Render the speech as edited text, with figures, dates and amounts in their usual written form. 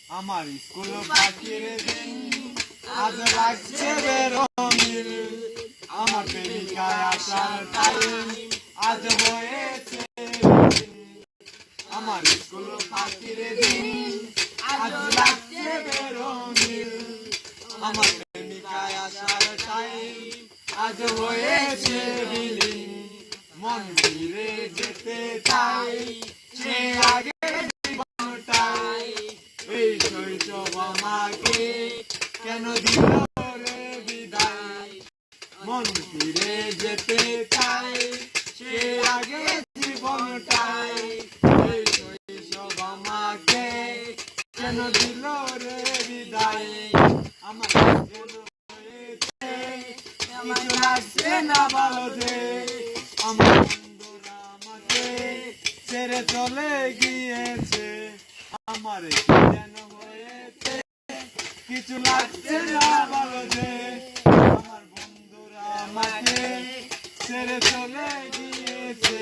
আমার স্কুল পাখির দিন আজ লাগছে বেরঙিন, আমার প্রেমিকায় আসার টাইম আজ হয়েছে। আমার স্কুল পাখির দিন আজ লাগছে বেরঙিন, আমার প্রেমিকায় আসার টাইম আজ হয়েছে বিলীন। মন ফিরে যেতে চাই সে আগে জীবনটাই, এই শৈশব আমাকে কেন দিল রে বিদায়। মন ফিরে যেতে চাই সে আগে জীবনটাই, এই শৈশব আমাকে কেন দিল রে বিদায়। আমার কিছু লাগছে না ভালো যে, আমার বন্ধুরা আমাকে ছেড়ে চলে গিয়েছে। আমার কেন হয়েছে কিছু লাগছে না ভালো যে, আমার বন্ধুরা আমাকে ছেড়ে চলে গিয়েছে।